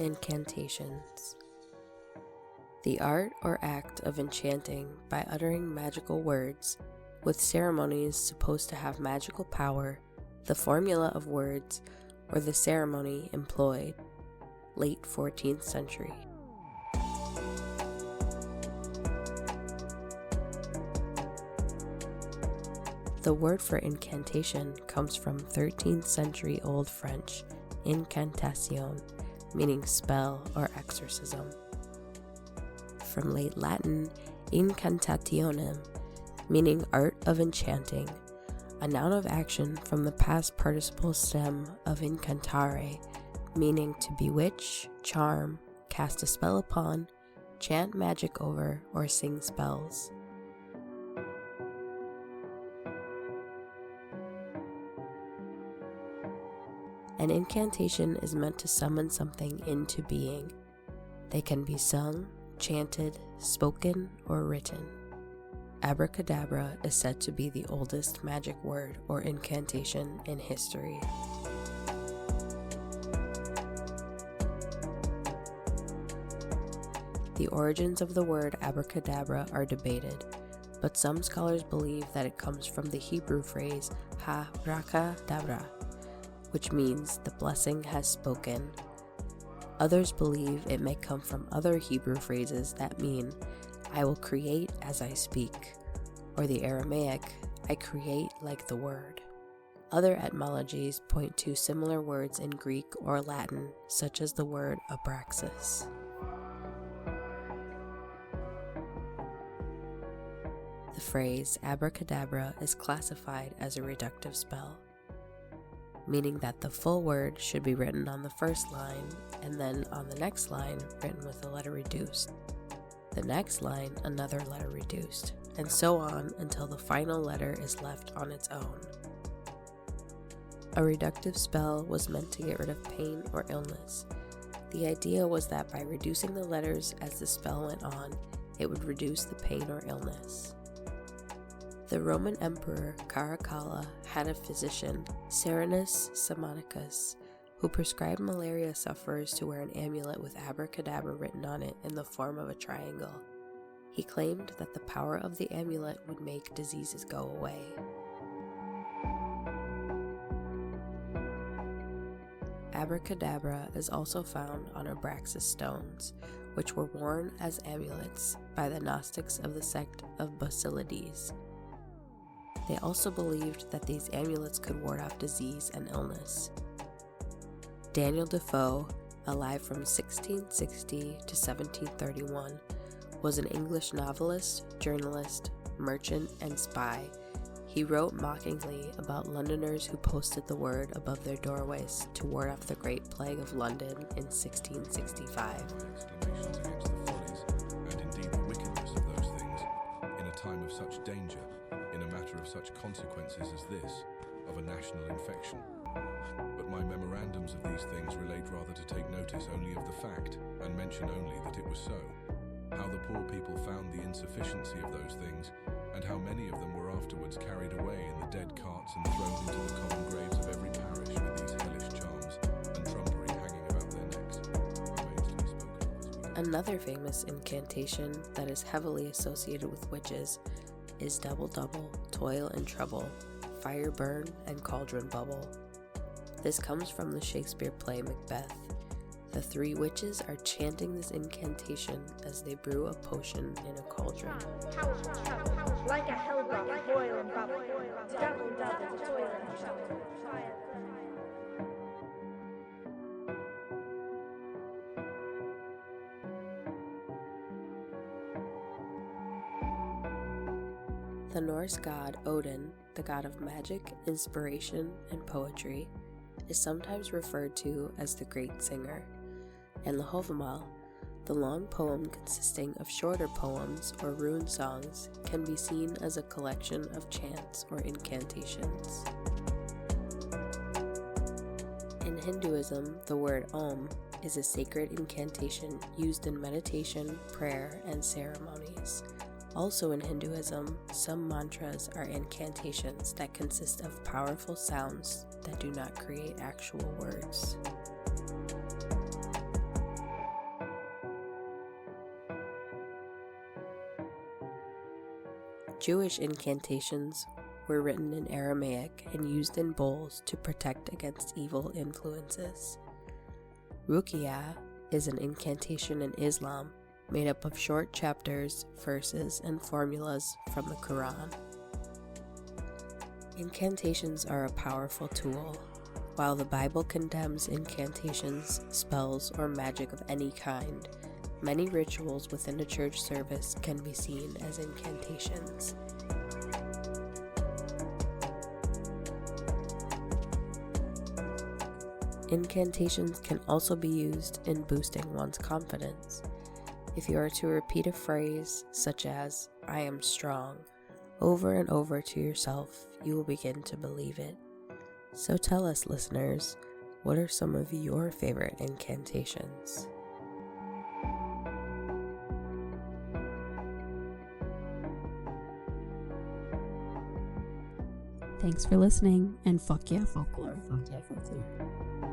Incantations. The art or act of enchanting by uttering magical words, with ceremonies supposed to have magical power, the formula of words, or the ceremony employed. Late 14th century. The word for incantation comes from 13th century Old French, incantation, meaning spell or exorcism. From late Latin, incantationem, meaning art of enchanting, a noun of action from the past participle stem of incantare, meaning to bewitch, charm, cast a spell upon, chant magic over, or sing spells. An incantation is meant to summon something into being. They can be sung, chanted, spoken, or written. Abracadabra is said to be the oldest magic word or incantation in history. The origins of the word abracadabra are debated, but some scholars believe that it comes from the Hebrew phrase ha-braka-dabra, which means the blessing has spoken. Others believe it may come from other Hebrew phrases that mean, I will create as I speak, or the Aramaic, I create like the word. Other etymologies point to similar words in Greek or Latin, such as the word abraxas. The phrase abracadabra is classified as a reductive spell, meaning that the full word should be written on the first line, and then on the next line written with a letter reduced. The next line another letter reduced, and so on until the final letter is left on its own. A reductive spell was meant to get rid of pain or illness. The idea was that by reducing the letters as the spell went on, it would reduce the pain or illness. The Roman Emperor Caracalla had a physician, Serenus Simonicus, who prescribed malaria sufferers to wear an amulet with abracadabra written on it in the form of a triangle. He claimed that the power of the amulet would make diseases go away. Abracadabra is also found on abraxas stones, which were worn as amulets by the Gnostics of the sect of Basilides. They also believed that these amulets could ward off disease and illness. Daniel Defoe, alive from 1660 to 1731, was an English novelist, journalist, merchant, and spy. He wrote mockingly about Londoners who posted the word above their doorways to ward off the Great Plague of London in 1665. And indeed the wickedness of those things, in a time of such danger, in a matter of such consequences as this, of a national infection. But my memorandums of these things relate rather to take notice only of the fact, and mention only that it was so, how the poor people found the insufficiency of those things, and how many of them were afterwards carried away in the dead carts and thrown into the common graves of every parish with these hellish charms, and trumpery hanging about their necks. Remains to be spoken of. Another famous incantation that is heavily associated with witches is double double, toil and trouble, fire burn, and cauldron bubble. This comes from the Shakespeare play Macbeth. The three witches are chanting this incantation as they brew a potion in a cauldron. Like a hellbot, boil and bubble, double double, toil and trouble, fire burn. The Norse god Odin, the god of magic, inspiration, and poetry, is sometimes referred to as the Great Singer, and the Havamal, the long poem consisting of shorter poems or rune songs, can be seen as a collection of chants or incantations. In Hinduism, the word Om is a sacred incantation used in meditation, prayer, and ceremonies. Also in Hinduism, some mantras are incantations that consist of powerful sounds that do not create actual words. Jewish incantations were written in Aramaic and used in bowls to protect against evil influences. Ruqyah is an incantation in Islam made up of short chapters, verses, and formulas from the Quran. Incantations are a powerful tool. While the Bible condemns incantations, spells, or magic of any kind, many rituals within a church service can be seen as incantations. Incantations can also be used in boosting one's confidence. If you are to repeat a phrase such as, "I am strong," over and over to yourself, you will begin to believe it. So tell us, listeners, what are some of your favorite incantations? Thanks for listening, and fuck yeah, folklore. Fuck yeah, folklore.